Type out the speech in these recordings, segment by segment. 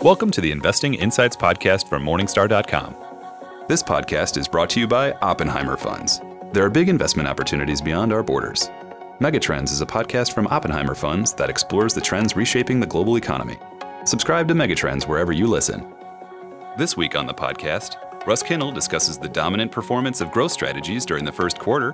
Welcome to the Investing Insights podcast from Morningstar.com. This podcast is brought to you by Oppenheimer Funds. There are big investment opportunities beyond our borders. Megatrends is a podcast from Oppenheimer Funds that explores the trends reshaping the global economy. Subscribe to Megatrends wherever you listen. This week on the podcast, Russ Kinnel discusses the dominant performance of growth strategies during the first quarter.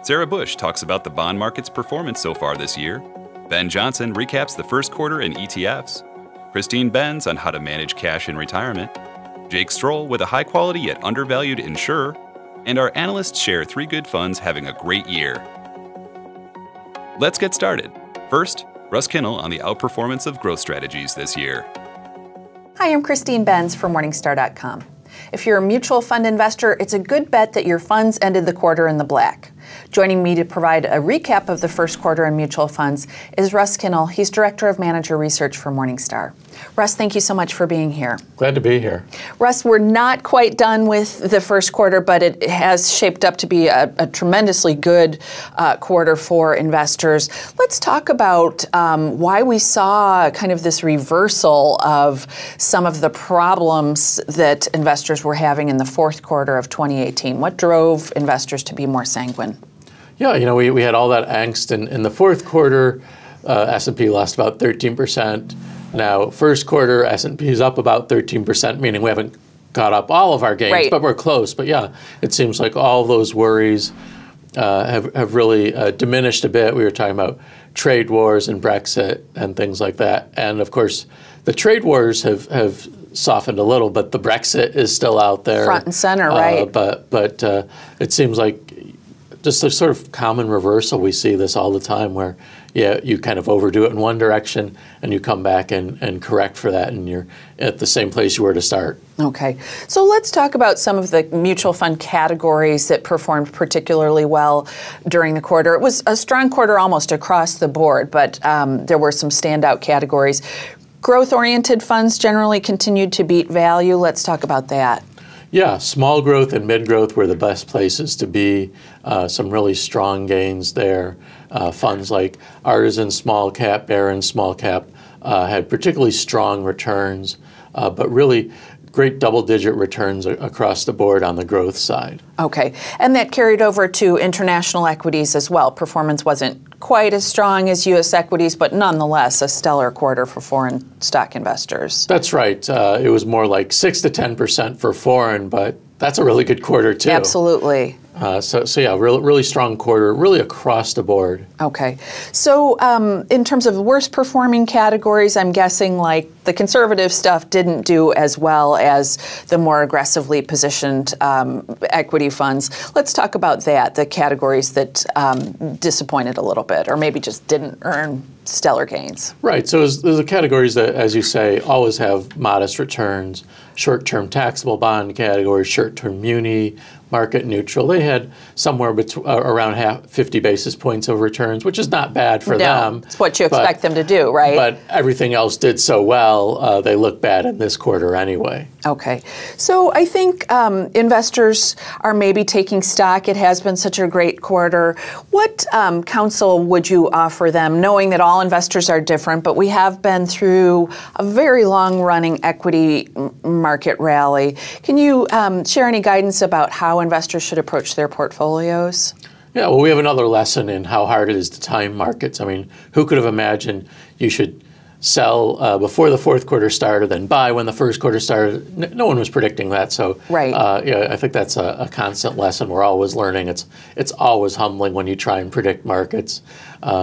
Sarah Bush talks about the bond market's performance so far this year. Ben Johnson recaps the first quarter in ETFs. Christine Benz on how to manage cash in retirement. Jake Strole with a high-quality yet undervalued insurer. And our analysts share 3 good funds having a great year. Let's get started. First, Russ Kinnel on the outperformance of growth strategies this year. Hi, I'm Christine Benz from Morningstar.com. If you're a mutual fund investor, it's a good bet that your funds ended the quarter in the black. Joining me to provide a recap of the first quarter in mutual funds is Russ Kinnel. He's Director of Manager Research for Morningstar. Russ, thank you so much for being here. Glad to be here. Russ, we're not quite done with the first quarter, but it has shaped up to be a tremendously good quarter for investors. Let's talk about why we saw kind of this reversal of some of the problems that investors were having in the fourth quarter of 2018. What drove investors to be more sanguine? Yeah, we had all that angst in the fourth quarter. S&P lost about 13%. Now, first quarter, S&P is up about 13%, meaning we haven't got up all of our gains, but we're close. But yeah, it seems like all those worries have really diminished a bit. We were talking about trade wars and Brexit and things like that. And of course, the trade wars have softened a little, but the Brexit is still out there. Front and center, right. But it seems like just a sort of common reversal. We see this all the time where, you kind of overdo it in one direction and you come back and correct for that and you're at the same place you were to start. Okay. So let's talk about some of the mutual fund categories that performed particularly well during the quarter. It was a strong quarter almost across the board, but there were some standout categories. Growth-oriented funds generally continued to beat value. Let's talk about that. Yeah, small growth and mid growth were the best places to be. Some really strong gains there. Funds like Artisan Small Cap, Barron Small Cap had particularly strong returns, but really great double-digit returns across the board on the growth side. Okay, and that carried over to international equities as well. Performance wasn't quite as strong as U.S. equities, but nonetheless a stellar quarter for foreign stock investors. That's right. It was more like 6 to 10% for foreign, but that's a really good quarter too. Absolutely. So yeah, really strong quarter, really across the board. Okay. So in terms of worst performing categories, I'm guessing like the conservative stuff didn't do as well as the more aggressively positioned equity funds. Let's talk about that, the categories that disappointed a little bit or maybe just didn't earn stellar gains. Right. So there's the categories that, as you say, always have modest returns. Short-term taxable bond categories, short-term muni, market neutral. They had somewhere around 50 basis points of returns, which is not bad for them. It's what you expect them to do, right? But everything else did so well, they look bad in this quarter anyway. Okay. So I think investors are maybe taking stock. It has been such a great quarter. What counsel would you offer them, knowing that all investors are different, but we have been through a very long-running equity market rally. Can you share any guidance about how investors should approach their portfolios? Yeah, well, we have another lesson in how hard it is to time markets. I mean, who could have imagined you should sell before the fourth quarter started, then buy when the first quarter started? No one was predicting that. So right. I think that's a constant lesson we're always learning. It's always humbling when you try and predict markets.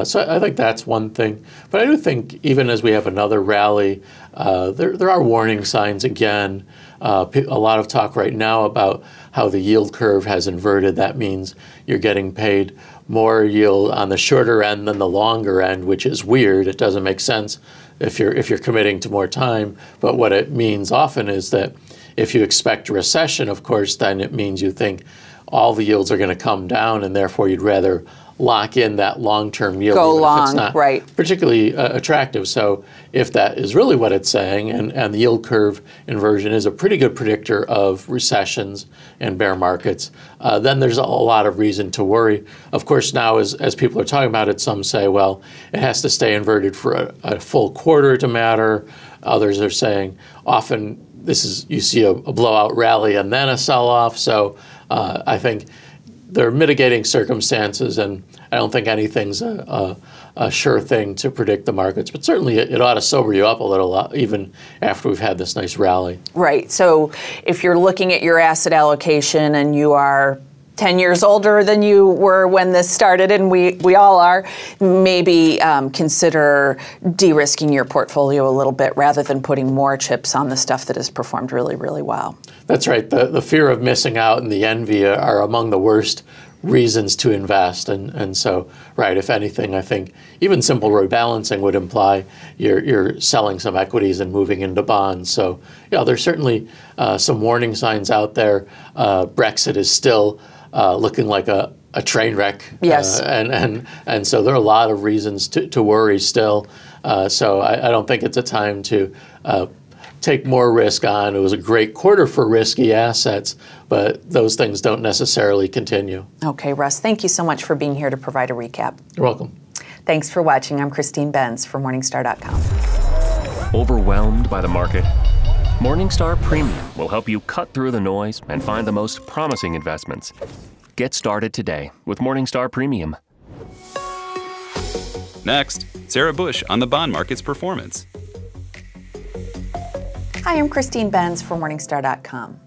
So I think that's one thing. But I do think even as we have another rally, there are warning signs again. A lot of talk right now about how the yield curve has inverted. That means you're getting paid more yield on the shorter end than the longer end, which is weird. It doesn't make sense if you're committing to more time. But what it means often is that if you expect a recession, of course, then it means you think all the yields are going to come down, and therefore you'd rather lock in that long-term yield. Go even long, if it's not right. particularly attractive. So if that is really what it's saying, and the yield curve inversion is a pretty good predictor of recessions and bear markets, then there's a lot of reason to worry. Of course, now as people are talking about it, some say, well, it has to stay inverted for a full quarter to matter. Others are saying often you see a blowout rally and then a sell-off. So I think there are mitigating circumstances, and I don't think anything's a sure thing to predict the markets. But certainly it ought to sober you up a little, even after we've had this nice rally. Right. So if you're looking at your asset allocation and you are 10 years older than you were when this started, and we all are, maybe consider de-risking your portfolio a little bit rather than putting more chips on the stuff that has performed really, really well. That's right. The fear of missing out and the envy are among the worst reasons to invest. And so, right, if anything, I think even simple rebalancing would imply you're selling some equities and moving into bonds. So, yeah, there's certainly some warning signs out there. Brexit is still looking like a train wreck. Yes. And so there are a lot of reasons to worry still. So I don't think it's a time to take more risk on. It was a great quarter for risky assets, but those things don't necessarily continue. Okay, Russ, thank you so much for being here to provide a recap. You're welcome. Thanks for watching. I'm Christine Benz for Morningstar.com. Overwhelmed by the market? Morningstar Premium will help you cut through the noise and find the most promising investments. Get started today with Morningstar Premium. Next, Sarah Bush on the bond market's performance. Hi, I'm Christine Benz for Morningstar.com.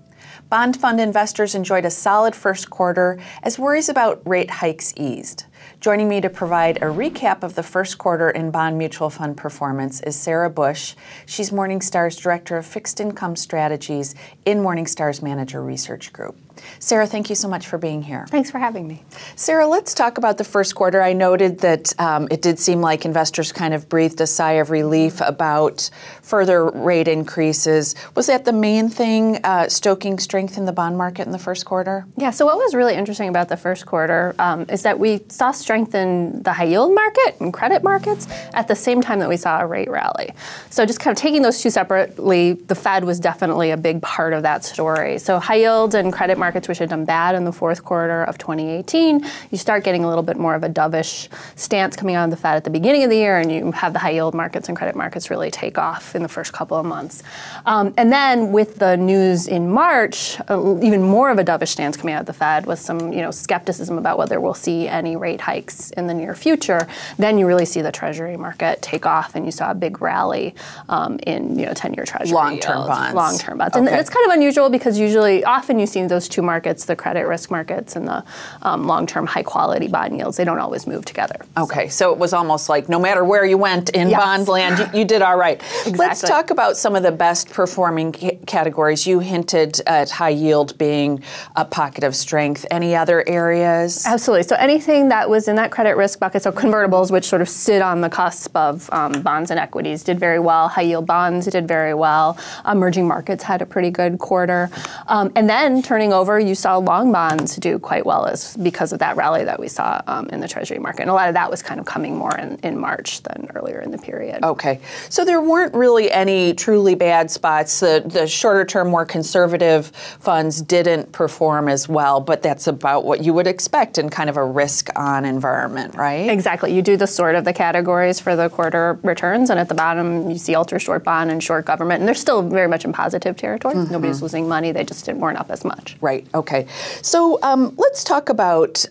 Bond fund investors enjoyed a solid first quarter as worries about rate hikes eased. Joining me to provide a recap of the first quarter in bond mutual fund performance is Sarah Bush. She's Morningstar's Director of Fixed Income Strategies in Morningstar's Manager Research Group. Sarah, thank you so much for being here. Thanks for having me. Sarah, let's talk about the first quarter. I noted that it did seem like investors kind of breathed a sigh of relief about further rate increases. Was that the main thing, stoking strength in the bond market in the first quarter? Yeah, so what was really interesting about the first quarter is that we saw strength in the high yield market and credit markets at the same time that we saw a rate rally. So just kind of taking those two separately, the Fed was definitely a big part of that story. So high yield and credit markets, which had done bad in the fourth quarter of 2018, you start getting a little bit more of a dovish stance coming out of the Fed at the beginning of the year, and you have the high yield markets and credit markets really take off in the first couple of months. And then with the news in March, even more of a dovish stance coming out of the Fed with some skepticism about whether we'll see any rate hikes in the near future. Then you really see the Treasury market take off, and you saw a big rally in 10-year Treasury long-term bonds. Long-term bonds. Okay. And it's kind of unusual because often you see those two markets, the credit risk markets and the long-term high-quality bond yields, they don't always move together. Okay, so it was almost like no matter where you went in Yes. bond land, you did all right. Exactly. Let's talk about some of the best performing categories. You hinted at high yield being a pocket of strength. Any other areas? Absolutely. So anything that was in that credit risk bucket, so convertibles, which sort of sit on the cusp of bonds and equities, did very well. High yield bonds did very well. Emerging markets had a pretty good quarter. And then turning over, you saw long bonds do quite well because of that rally that we saw in the Treasury market. And a lot of that was kind of coming more in March than earlier in the period. Okay. So there weren't really any truly bad spots. The shorter term, more conservative funds didn't perform as well, but that's about what you would expect in kind of a risk-on environment, right? Exactly. You do the sort of the categories for the quarter returns, and at the bottom you see ultra-short bond and short government, and they're still very much in positive territory. Mm-hmm. Nobody's losing money. They just weren't up as much. Right. Okay. So let's talk about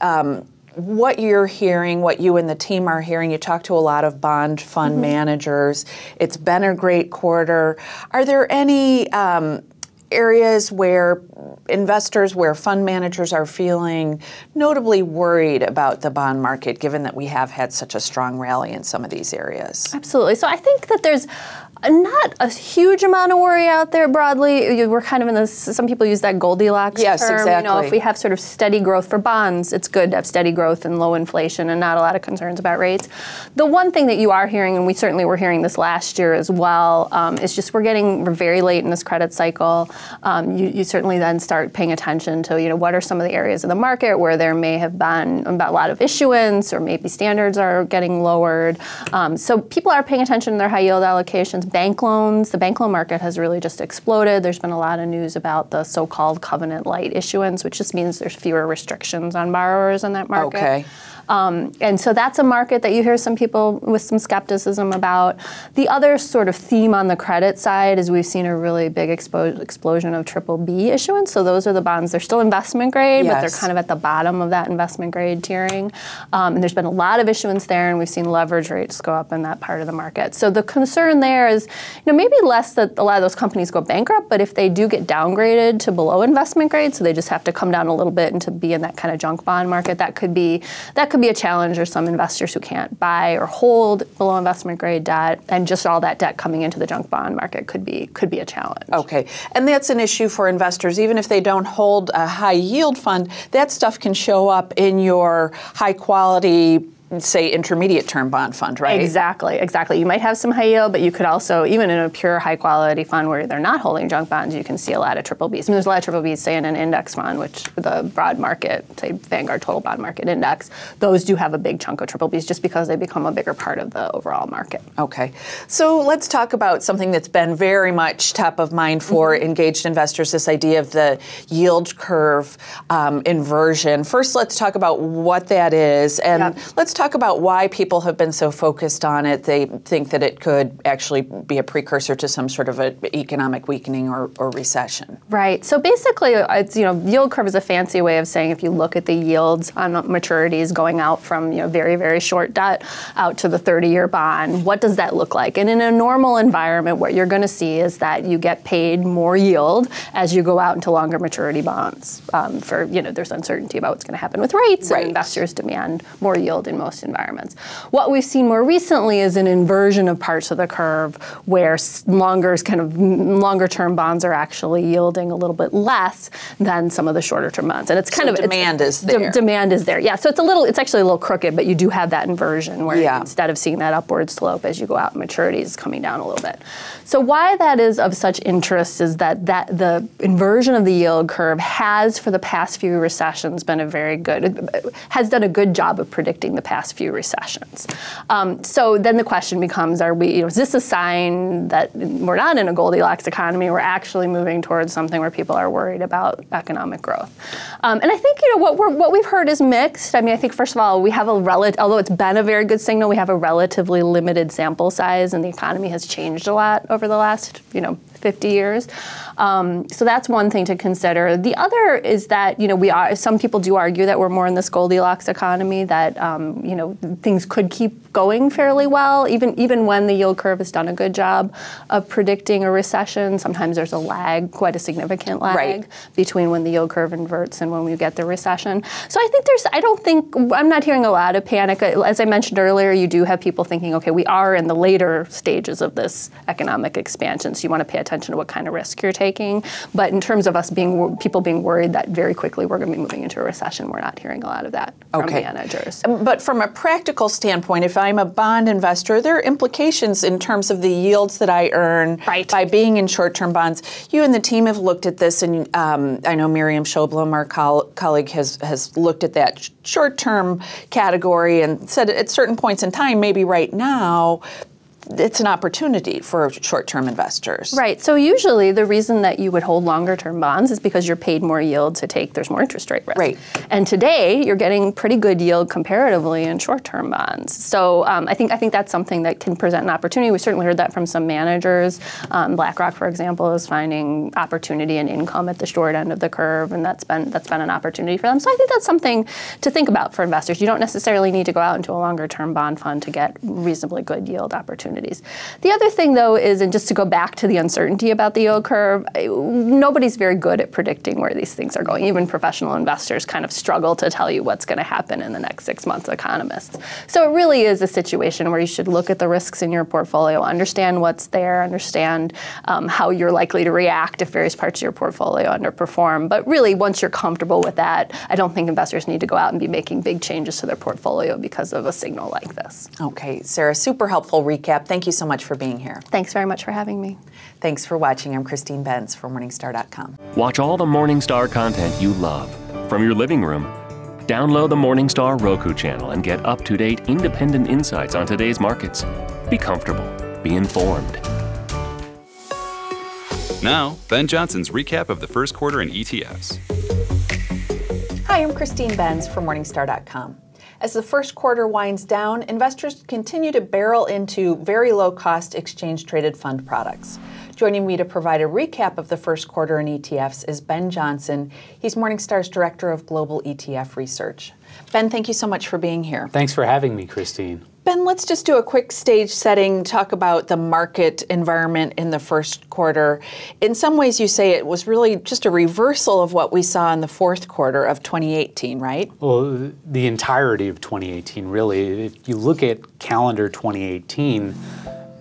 what you're hearing, what you and the team are hearing. You talk to a lot of bond fund managers. It's been a great quarter. Are there any areas where investors, where fund managers are feeling notably worried about the bond market, given that we have had such a strong rally in some of these areas? Absolutely. So I think that there's Not a huge amount of worry out there broadly. We're kind of in this, some people use that Goldilocks yes, term. Exactly. You know, if we have sort of steady growth for bonds, it's good to have steady growth and low inflation and not a lot of concerns about rates. The one thing that you are hearing, and we certainly were hearing this last year as well, is just we're very late in this credit cycle. You certainly then start paying attention to, you know, what are some of the areas of the market where there may have been a lot of issuance or maybe standards are getting lowered. So people are paying attention to their high yield allocations. Bank loans, the bank loan market has really just exploded. There's been a lot of news about the so-called covenant light issuance, which just means there's fewer restrictions on borrowers in that market. Okay. And so that's a market that you hear some people with some skepticism about. The other sort of theme on the credit side is we've seen a really big explosion of BBB issuance. So those are the bonds, they're still investment grade, yes. but they're kind of at the bottom of that investment grade tiering. And there's been a lot of issuance there, and we've seen leverage rates go up in that part of the market. So the concern there is, you know, maybe less that a lot of those companies go bankrupt, but if they do get downgraded to below investment grade, so they just have to come down a little bit and to be in that kind of junk bond market, that could be a challenge for some investors who can't buy or hold below investment grade debt, and just all that debt coming into the junk bond market could be a challenge. Okay, and that's an issue for investors. Even if they don't hold a high yield fund, that stuff can show up in your high quality, say, intermediate term bond fund, right? Exactly. You might have some high yield, but you could also, even in a pure high quality fund where they're not holding junk bonds, you can see a lot of BBBs. I mean, there's a lot of BBBs, say, in an index fund, which the broad market, say Vanguard Total Bond Market Index, those do have a big chunk of BBBs just because they become a bigger part of the overall market. Okay. So let's talk about something that's been very much top of mind for engaged investors, this idea of the yield curve inversion. First, let's talk about what that is, and let's talk about why people have been so focused on it. They think that it could actually be a precursor to some sort of an economic weakening or recession. Right. So basically, it's, you know, yield curve is a fancy way of saying if you look at the yields on maturities going out from, you know, very, very short debt out to the 30-year bond, what does that look like? And in a normal environment, what you're going to see is that you get paid more yield as you go out into longer maturity bonds. For, you know, there's uncertainty about what's going to happen with rates, and investors demand more yield in most environments. What we've seen more recently is an inversion of parts of the curve where longer term bonds are actually yielding a little bit less than some of the shorter term bonds. And it's kind of demand is there. Demand is there. Yeah. So it's actually a little crooked, but you do have that inversion where instead of seeing that upward slope as you go out, maturity is coming down a little bit. So why that is of such interest is that the inversion of the yield curve has, for the past few recessions, been has done a good job of predicting the past few recessions. So then the question becomes, is this a sign that we're not in a Goldilocks economy, we're actually moving towards something where people are worried about economic growth? And I think, you know, what we've heard is mixed. I mean, I think, first of all, we have although it's been a very good signal, we have a relatively limited sample size, and the economy has changed a lot over the last, 50 years. So that's one thing to consider. The other is that, some people do argue that we're more in this Goldilocks economy, that, things could keep going fairly well, even when the yield curve has done a good job of predicting a recession. Sometimes there's a lag, quite a significant lag, between when the yield curve inverts and when we get the recession. So I'm not hearing a lot of panic. As I mentioned earlier, you do have people thinking, okay, we are in the later stages of this economic expansion, so you want to pay attention to what kind of risk you're taking. But in terms of people being worried that very quickly we're going to be moving into a recession, we're not hearing a lot of that from managers. But from a practical standpoint, if I'm a bond investor, there are implications in terms of the yields that I earn by being in short-term bonds. You and the team have looked at this, and I know Miriam Schoblum, our colleague, has looked at that short-term category and said at certain points in time, maybe right now, it's an opportunity for short-term investors. Right. So usually the reason that you would hold longer-term bonds is because you're paid more yield there's more interest rate risk. Right. And today you're getting pretty good yield comparatively in short-term bonds. So I think that's something that can present an opportunity. We certainly heard that from some managers. BlackRock, for example, is finding opportunity and income at the short end of the curve, and that's been an opportunity for them. So I think that's something to think about for investors. You don't necessarily need to go out into a longer-term bond fund to get reasonably good yield opportunities opportunities. The other thing, though, is, and just to go back to the uncertainty about the yield curve, nobody's very good at predicting where these things are going. Even professional investors kind of struggle to tell you what's going to happen in the next 6 months, economists. So it really is a situation where you should look at the risks in your portfolio, understand what's there, understand how you're likely to react if various parts of your portfolio underperform. But really, once you're comfortable with that, I don't think investors need to go out and be making big changes to their portfolio because of a signal like this. Okay, Sarah, super helpful recap. Thank you so much for being here. Thanks very much for having me. Thanks for watching. I'm Christine Benz for Morningstar.com. Watch all the Morningstar content you love from your living room. Download the Morningstar Roku channel and get up-to-date independent insights on today's markets. Be comfortable. Be informed. Now, Ben Johnson's recap of the first quarter in ETFs. Hi, I'm Christine Benz for Morningstar.com. As the first quarter winds down, investors continue to barrel into very low-cost exchange-traded fund products. Joining me to provide a recap of the first quarter in ETFs is Ben Johnson. He's Morningstar's Director of Global ETF Research. Ben, thank you so much for being here. Thanks for having me, Christine. Ben, let's just do a quick stage setting, talk about the market environment in the first quarter. In some ways, you say it was really just a reversal of what we saw in the fourth quarter of 2018, right? Well, the entirety of 2018, really. If you look at calendar 2018,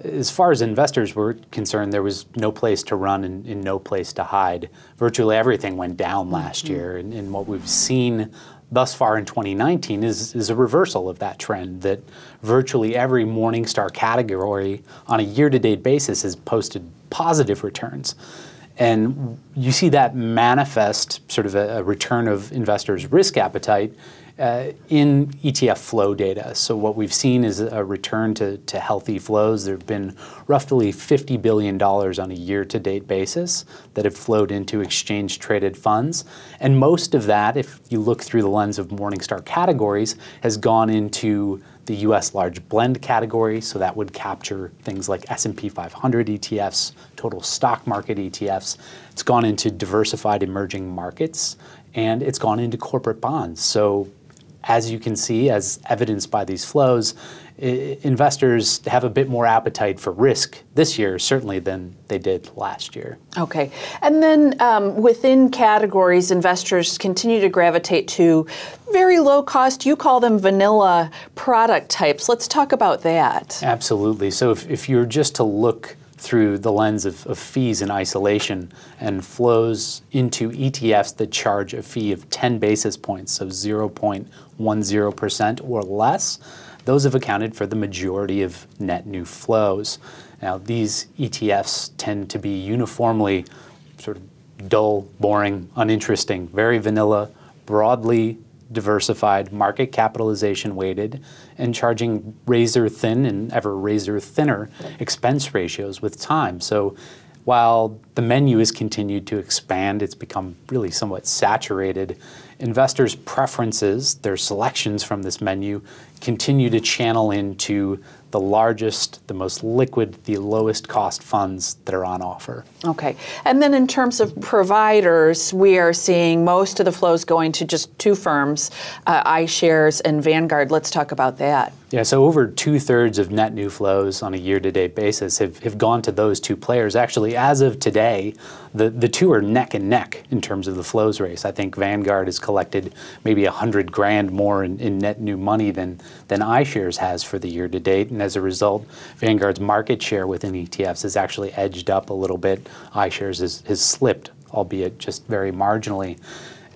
as far as investors were concerned, there was no place to run and no place to hide. Virtually everything went down last year, and what we've seen thus far in 2019 is a reversal of that trend, that virtually every Morningstar category on a year-to-date basis has posted positive returns. And you see that manifest sort of a return of investors' risk appetite in ETF flow data. So what we've seen is a return to healthy flows. There have been roughly $50 billion on a year-to-date basis that have flowed into exchange-traded funds. And most of that, if you look through the lens of Morningstar categories, has gone into the U.S. large blend category. So that would capture things like S&P 500 ETFs, total stock market ETFs. It's gone into diversified emerging markets, and it's gone into corporate bonds. So as you can see, as evidenced by these flows, investors have a bit more appetite for risk this year, certainly, than they did last year. Okay. And then within categories, investors continue to gravitate to very low cost, you call them vanilla product types. Let's talk about that. Absolutely. So if you're just to look through the lens of fees in isolation and flows into ETFs that charge a fee of 10 basis points, so 0.10% or less, those have accounted for the majority of net new flows. Now, these ETFs tend to be uniformly sort of dull, boring, uninteresting, very vanilla, broadly diversified, market capitalization weighted, and charging razor thin and ever razor thinner expense ratios with time. So while the menu has continued to expand, it's become really somewhat saturated. Investors' preferences, their selections from this menu, continue to channel into the largest, the most liquid, the lowest cost funds that are on offer. Okay. And then in terms of providers, we are seeing most of the flows going to just two firms, iShares and Vanguard. Let's talk about that. Yeah, so over 2/3 of net new flows on a year-to-date basis have gone to those two players. Actually, as of today, the two are neck and neck in terms of the flows race. I think Vanguard has collected maybe $100 grand more in net new money than iShares has for the year-to-date. And as a result, Vanguard's market share within ETFs has actually edged up a little bit. iShares has slipped, albeit just very marginally.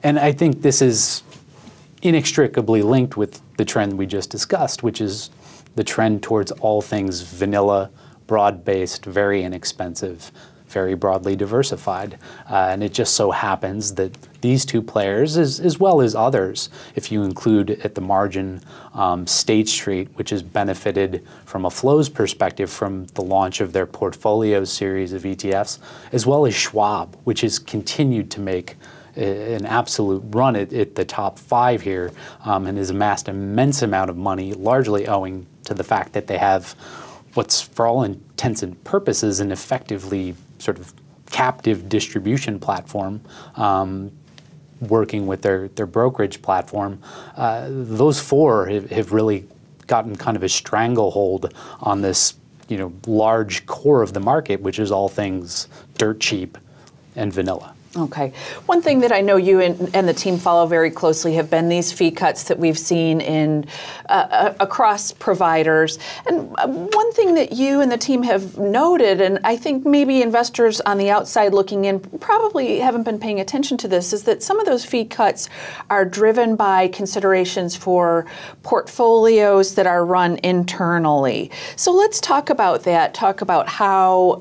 And I think this is inextricably linked with the trend we just discussed, which is the trend towards all things vanilla, broad-based, very inexpensive, very broadly diversified. And it just so happens that these two players, as well as others, if you include at the margin State Street, which has benefited from a flows perspective from the launch of their portfolio series of ETFs, as well as Schwab, which has continued to make an absolute run at the top five here and has amassed an immense amount of money, largely owing to the fact that they have what's, for all intents and purposes, an effectively sort of captive distribution platform working with their brokerage platform. Those four have really gotten kind of a stranglehold on this large core of the market, which is all things dirt cheap and vanilla. Okay. One thing that I know you and the team follow very closely have been these fee cuts that we've seen in across providers. And one thing that you and the team have noted, and I think maybe investors on the outside looking in probably haven't been paying attention to this, is that some of those fee cuts are driven by considerations for portfolios that are run internally. So let's talk about that, talk about how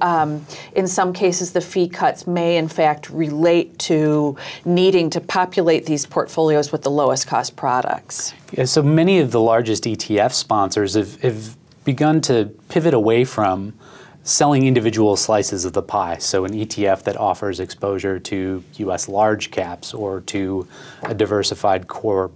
in some cases the fee cuts may in fact relate to needing to populate these portfolios with the lowest cost products. Yeah, so many of the largest ETF sponsors have begun to pivot away from selling individual slices of the pie. So an ETF that offers exposure to US large caps or to a diversified core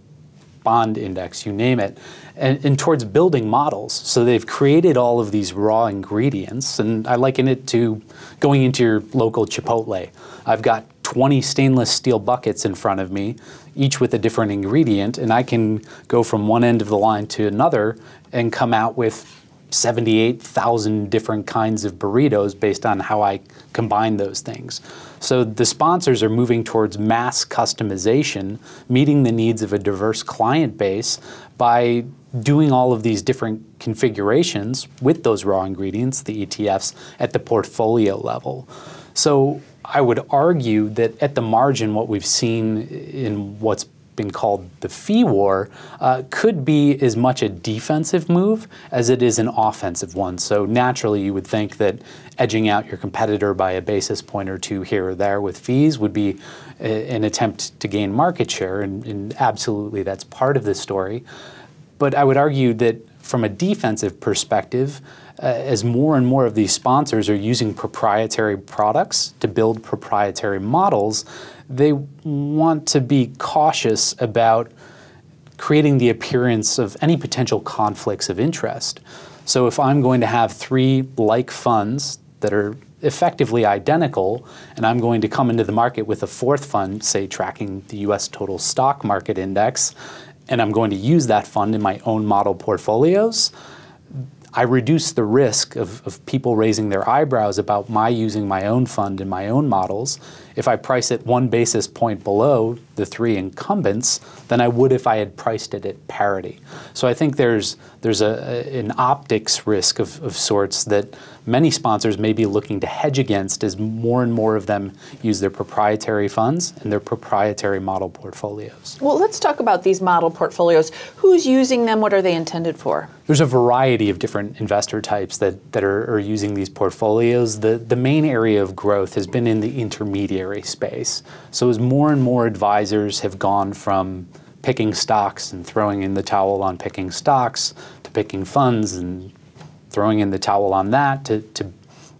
bond index, you name it, and towards building models. So they've created all of these raw ingredients, and I liken it to going into your local Chipotle. I've got 20 stainless steel buckets in front of me, each with a different ingredient, and I can go from one end of the line to another and come out with 78,000 different kinds of burritos based on how I combine those things. So the sponsors are moving towards mass customization, meeting the needs of a diverse client base by doing all of these different configurations with those raw ingredients, the ETFs, at the portfolio level. So I would argue that at the margin, what we've seen in what's been called the fee war could be as much a defensive move as it is an offensive one. So naturally, you would think that edging out your competitor by a basis point or two here or there with fees would be an attempt to gain market share, and absolutely that's part of the story. But I would argue that from a defensive perspective, as more and more of these sponsors are using proprietary products to build proprietary models, they want to be cautious about creating the appearance of any potential conflicts of interest. So if I'm going to have 3 like funds that are effectively identical, and I'm going to come into the market with a 4th fund, say tracking the US total stock market index, and I'm going to use that fund in my own model portfolios, I reduce the risk of people raising their eyebrows about my using my own fund in my own models if I price it 1 basis point below the 3 incumbents than I would if I had priced it at parity. So I think there's an optics risk of sorts that many sponsors may be looking to hedge against as more and more of them use their proprietary funds and their proprietary model portfolios. Well, let's talk about these model portfolios. Who's using them? What are they intended for? There's a variety of different investor types that are using these portfolios. The main area of growth has been in the intermediary space. So as more and more advisors have gone from picking stocks and throwing in the towel on picking stocks to picking funds and throwing in the towel on that to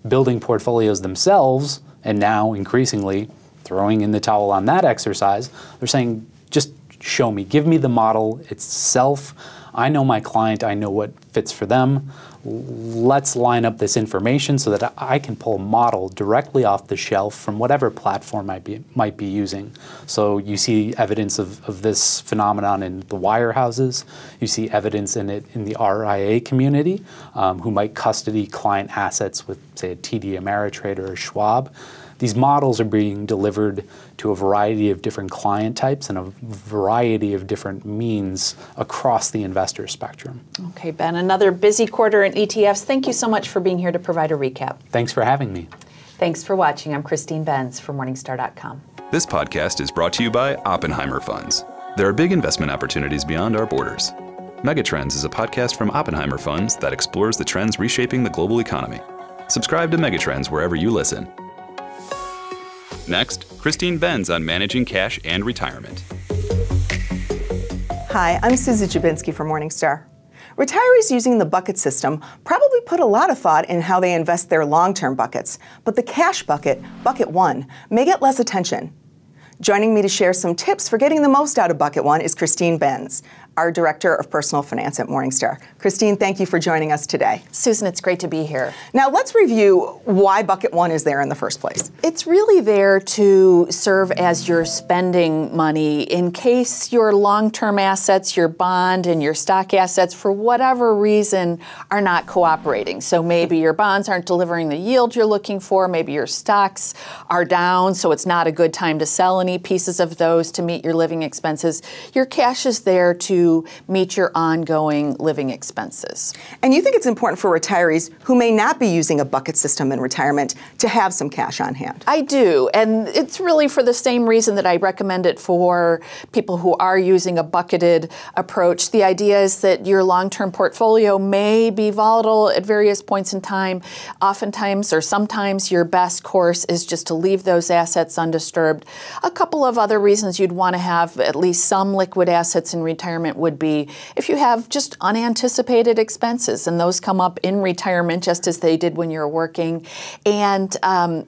building portfolios themselves, and now increasingly throwing in the towel on that exercise, they're saying, just show me, give me the model itself. I know my client, I know what fits for them. Let's line up this information so that I can pull a model directly off the shelf from whatever platform I might be using. So you see evidence of this phenomenon in the wirehouses. You see evidence in it in the RIA community, who might custody client assets with, say, a TD Ameritrade or a Schwab. These models are being delivered to a variety of different client types and a variety of different means across the investor spectrum. Okay, Ben, another busy quarter in ETFs. Thank you so much for being here to provide a recap. Thanks for having me. Thanks for watching. I'm Christine Benz for Morningstar.com. This podcast is brought to you by Oppenheimer Funds. There are big investment opportunities beyond our borders. Megatrends is a podcast from Oppenheimer Funds that explores the trends reshaping the global economy. Subscribe to Megatrends wherever you listen. Next, Christine Benz on managing cash and retirement. Hi, I'm Susie Jabinski from Morningstar. Retirees using the bucket system probably put a lot of thought in how they invest their long-term buckets, but the cash bucket, Bucket 1, may get less attention. Joining me to share some tips for getting the most out of Bucket 1 is Christine Benz, our Director of Personal Finance at Morningstar. Christine, thank you for joining us today. Susan, it's great to be here. Now let's review why bucket one is there in the first place. It's really there to serve as your spending money in case your long-term assets, your bond and your stock assets, for whatever reason, are not cooperating. So maybe your bonds aren't delivering the yield you're looking for, maybe your stocks are down, so it's not a good time to sell any pieces of those to meet your living expenses. Your cash is there to meet your ongoing living expenses. And you think it's important for retirees who may not be using a bucket system in retirement to have some cash on hand? I do, and it's really for the same reason that I recommend it for people who are using a bucketed approach. The idea is that your long-term portfolio may be volatile at various points in time. Oftentimes or sometimes your best course is just to leave those assets undisturbed. A couple of other reasons you'd want to have at least some liquid assets in retirement would be if you have just unanticipated expenses, and those come up in retirement just as they did when you're working. And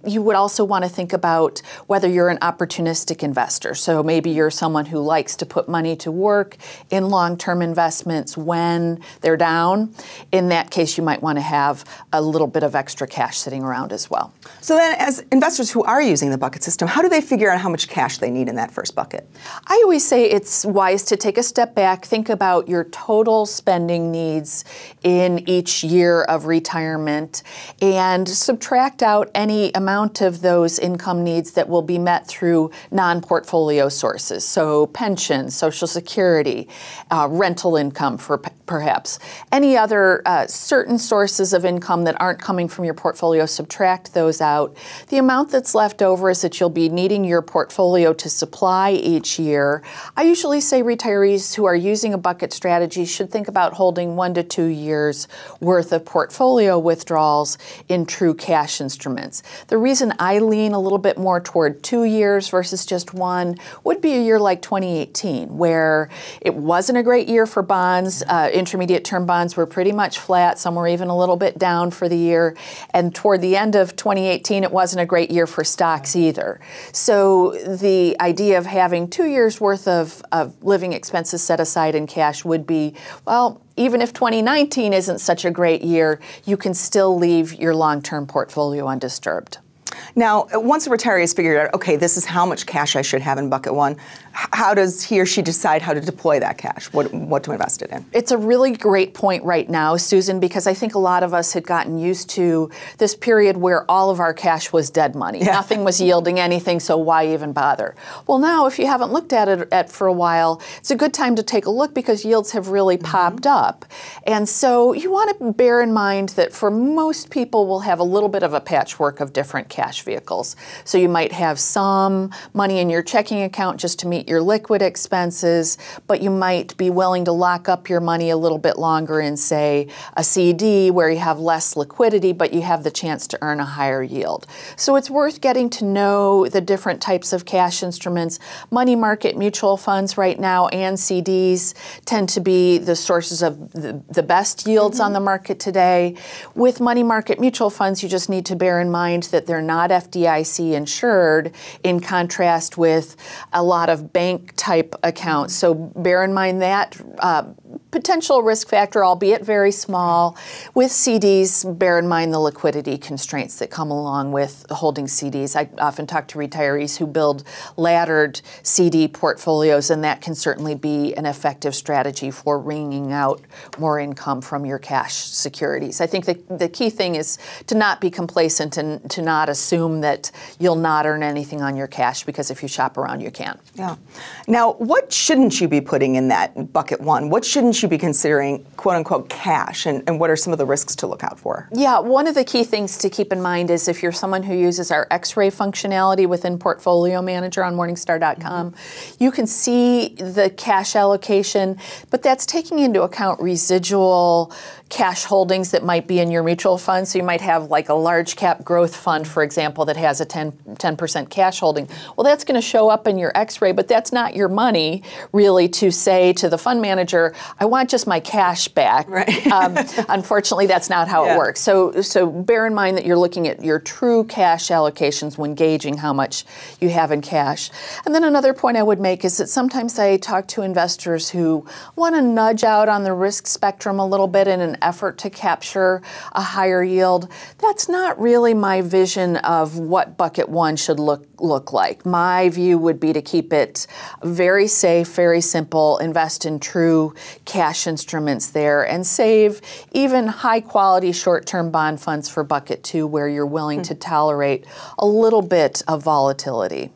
you would also want to think about whether you're an opportunistic investor. So maybe you're someone who likes to put money to work in long-term investments when they're down. In that case, you might want to have a little bit of extra cash sitting around as well. So then, as investors who are using the bucket system, how do they figure out how much cash they need in that first bucket? I always say it's wise to take a step back, think about your total spending needs in each year of retirement, and subtract out any amount of those income needs that will be met through non-portfolio sources. So pension, Social Security, rental income for perhaps. Any other certain sources of income that aren't coming from your portfolio, subtract those out. The amount that's left over is that you'll be needing your portfolio to supply each year. I usually say retirees who are using a bucket strategy should think about holding 1 to 2 years worth of portfolio withdrawals in true cash instruments. The reason I lean a little bit more toward 2 years versus just 1 would be a year like 2018, where it wasn't a great year for bonds. Intermediate term bonds were pretty much flat. Some were even a little bit down for the year. And toward the end of 2018, it wasn't a great year for stocks either. So the idea of having 2 years worth of living expenses set aside in cash would be, well, even if 2019 isn't such a great year, you can still leave your long-term portfolio undisturbed. Now, once a retiree has figured out, okay, this is how much cash I should have in bucket one, how does he or she decide how to deploy that cash, what to invest it in? It's a really great point right now, Susan, because I think a lot of us had gotten used to this period where all of our cash was dead money. Yeah. Nothing was yielding anything, so why even bother? Well, now, if you haven't looked at it for a while, it's a good time to take a look because yields have really popped up. And so you want to bear in mind that for most people, we'll have a little bit of a patchwork of different cash vehicles. So you might have some money in your checking account just to meet your liquid expenses, but you might be willing to lock up your money a little bit longer in, say, a CD where you have less liquidity, but you have the chance to earn a higher yield. So it's worth getting to know the different types of cash instruments. Money market mutual funds right now and CDs tend to be the sources of the best yields on the market today. With money market mutual funds, you just need to bear in mind that they're not FDIC insured, in contrast with a lot of bank type accounts. So bear in mind that potential risk factor, albeit very small. With CDs, bear in mind the liquidity constraints that come along with holding CDs. I often talk to retirees who build laddered CD portfolios, and that can certainly be an effective strategy for wringing out more income from your cash securities. I think the key thing is to not be complacent and to not assume that you'll not earn anything on your cash, because if you shop around, you can. Yeah. Now, what shouldn't you be putting in that bucket one? What shouldn't you be considering, quote unquote, cash, and what are some of the risks to look out for? Yeah, one of the key things to keep in mind is if you're someone who uses our X-ray functionality within Portfolio Manager on Morningstar.com, you can see the cash allocation, but that's taking into account residual cash holdings that might be in your mutual fund. So you might have like a large cap growth fund, for example, that has a 10% cash holding. Well, that's going to show up in your X-ray, but that's not your money really to say to the fund manager, I want just my cash back. Right. Unfortunately, that's not how it works. So bear in mind that you're looking at your true cash allocations when gauging how much you have in cash. And then another point I would make is that sometimes I talk to investors who want to nudge out on the risk spectrum a little bit in an effort to capture a higher yield. That's not really my vision of what bucket one should look like. My view would be to keep it very safe, very simple, invest in true cash instruments there, and save even high quality short-term bond funds for bucket two where you're willing to tolerate a little bit of volatility.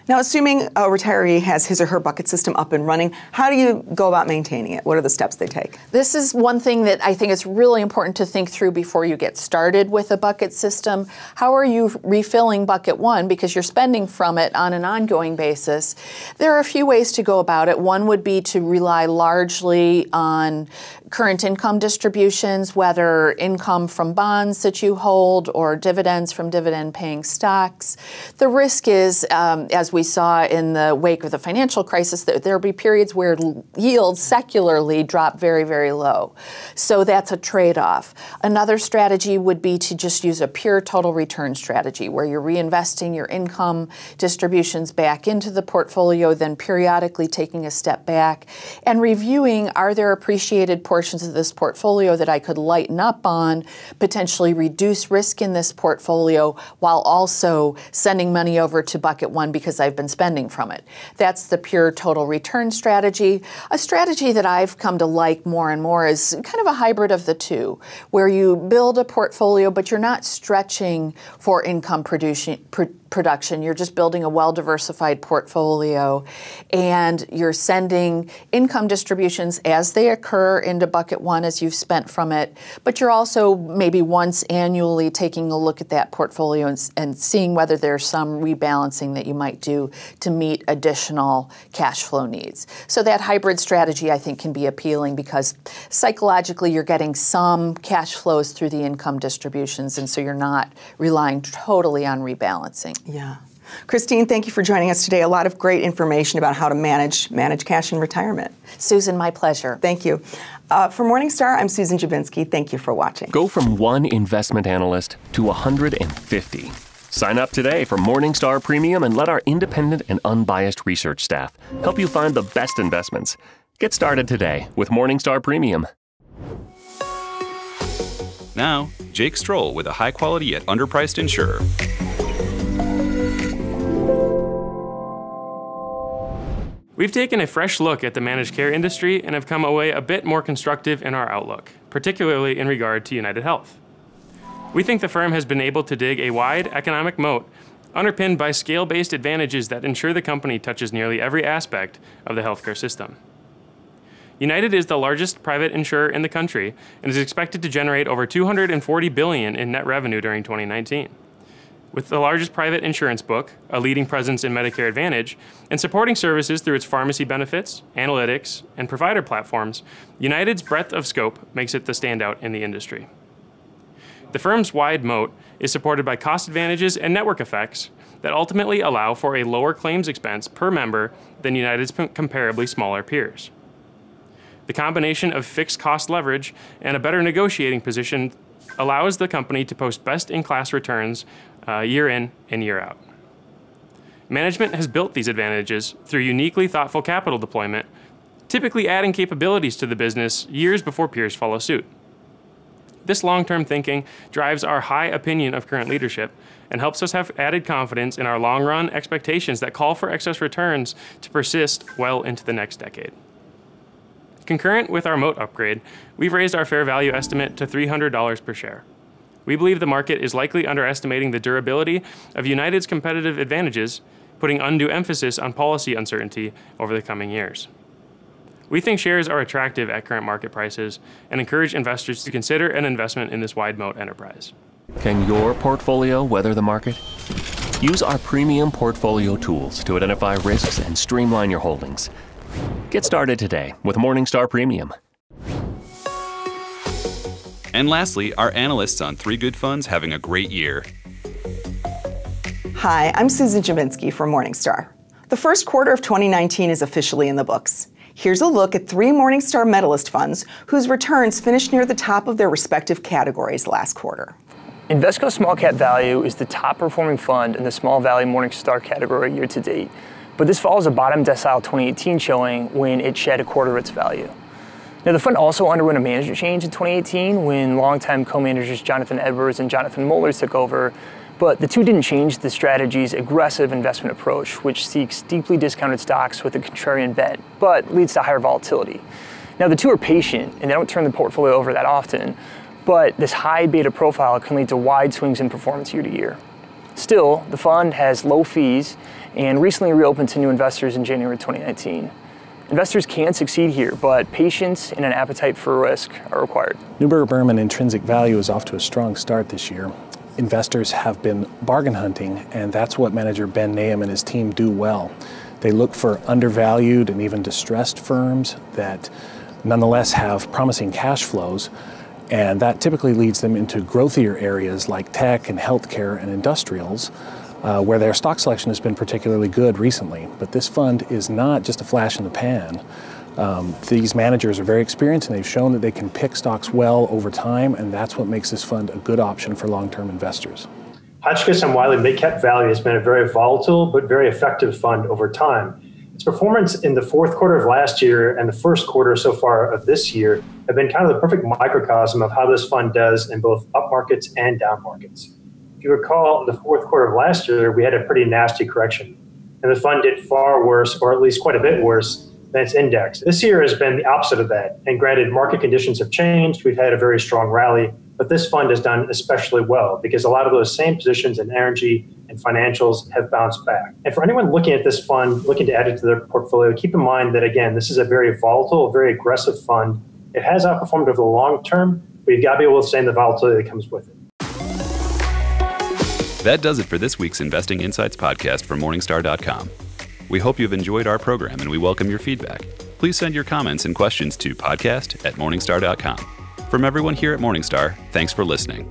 Now, assuming a retiree has his or her bucket system up and running, how do you go about maintaining it? What are the steps they take? This is one thing that I think is really important to think through before you get started with a bucket system. How are you refilling bucket one? Because you're spending from it on an ongoing basis. There are a few ways to go about it. One would be to rely largely on current income distributions, whether income from bonds that you hold or dividends from dividend-paying stocks. The risk is, as we saw in the wake of the financial crisis, that there will be periods where yields secularly drop very, very low. So that's a trade-off. Another strategy would be to just use a pure total return strategy, where you're reinvesting your income distributions back into the portfolio, then periodically taking a step back and reviewing, are there appreciated portions of this portfolio that I could lighten up on, potentially reduce risk in this portfolio while also sending money over to bucket one because I've been spending from it. That's the pure total return strategy. A strategy that I've come to like more and more is kind of a hybrid of the two, where you build a portfolio but you're not stretching for income production. You're just building a well-diversified portfolio, and you're sending income distributions as they occur into bucket one as you've spent from it, but you're also maybe once annually taking a look at that portfolio and seeing whether there's some rebalancing that you might do to meet additional cash flow needs. So that hybrid strategy, I think, can be appealing because psychologically you're getting some cash flows through the income distributions, and so you're not relying totally on rebalancing. Yeah. Christine, thank you for joining us today. A lot of great information about how to manage cash in retirement. Susan, my pleasure. Thank you. For Morningstar, I'm Susan Jabinski. Thank you for watching. Go from one investment analyst to 150. Sign up today for Morningstar Premium and let our independent and unbiased research staff help you find the best investments. Get started today with Morningstar Premium. Now, Jake Strole with a high-quality yet underpriced insurer. We've taken a fresh look at the managed care industry and have come away a bit more constructive in our outlook, particularly in regard to United Health. We think the firm has been able to dig a wide economic moat underpinned by scale-based advantages that ensure the company touches nearly every aspect of the healthcare system. United is the largest private insurer in the country and is expected to generate over $240 billion in net revenue during 2019. With the largest private insurance book, a leading presence in Medicare Advantage, and supporting services through its pharmacy benefits, analytics, and provider platforms, United's breadth of scope makes it the standout in the industry. The firm's wide moat is supported by cost advantages and network effects that ultimately allow for a lower claims expense per member than United's comparably smaller peers. The combination of fixed cost leverage and a better negotiating position allows the company to post best-in-class returns year in and year out. Management has built these advantages through uniquely thoughtful capital deployment, typically adding capabilities to the business years before peers follow suit. This long-term thinking drives our high opinion of current leadership and helps us have added confidence in our long-run expectations that call for excess returns to persist well into the next decade. Concurrent with our moat upgrade, we've raised our fair value estimate to $300 per share. We believe the market is likely underestimating the durability of United's competitive advantages, putting undue emphasis on policy uncertainty over the coming years. We think shares are attractive at current market prices and encourage investors to consider an investment in this wide moat enterprise. Can your portfolio weather the market? Use our premium portfolio tools to identify risks and streamline your holdings. Get started today with Morningstar Premium. And lastly, our analysts on 3 good funds having a great year. Hi, I'm Susan Jaminski from Morningstar. The first quarter of 2019 is officially in the books. Here's a look at 3 Morningstar medalist funds whose returns finished near the top of their respective categories last quarter. Invesco Small Cap Value is the top performing fund in the Small Value Morningstar category year to date, but this follows a bottom decile 2018 showing when it shed a quarter of its value. Now, the fund also underwent a management change in 2018 when longtime co-managers Jonathan Edwards and Jonathan Mullers took over, but the two didn't change the strategy's aggressive investment approach, which seeks deeply discounted stocks with a contrarian bent, but leads to higher volatility. Now, the two are patient and they don't turn the portfolio over that often, but this high beta profile can lead to wide swings in performance year to year. Still, the fund has low fees and recently reopened to new investors in January 2019. Investors can succeed here, but patience and an appetite for risk are required. Neuberger Berman Intrinsic Value is off to a strong start this year. Investors have been bargain hunting, and that's what manager Ben Nahum and his team do well. They look for undervalued and even distressed firms that nonetheless have promising cash flows, and that typically leads them into growthier areas like tech and healthcare and industrials, where their stock selection has been particularly good recently. But this fund is not just a flash in the pan. These managers are very experienced and they've shown that they can pick stocks well over time, and that's what makes this fund a good option for long-term investors. Hotchkiss & Wiley Mid-Cap Value has been a very volatile but very effective fund over time. Its performance in the fourth quarter of last year and the first quarter so far of this year have been kind of the perfect microcosm of how this fund does in both up markets and down markets. If you recall, in the fourth quarter of last year, we had a pretty nasty correction, and the fund did far worse, or at least quite a bit worse, than its index. This year has been the opposite of that, and granted, market conditions have changed. We've had a very strong rally, but this fund has done especially well because a lot of those same positions in energy and financials have bounced back. And for anyone looking at this fund, looking to add it to their portfolio, keep in mind that, again, this is a very volatile, very aggressive fund. It has outperformed over the long term, but you've got to be able to withstand the volatility that comes with it. That does it for this week's Investing Insights podcast from Morningstar.com. We hope you've enjoyed our program and we welcome your feedback. Please send your comments and questions to podcast@Morningstar.com. From everyone here at Morningstar, thanks for listening.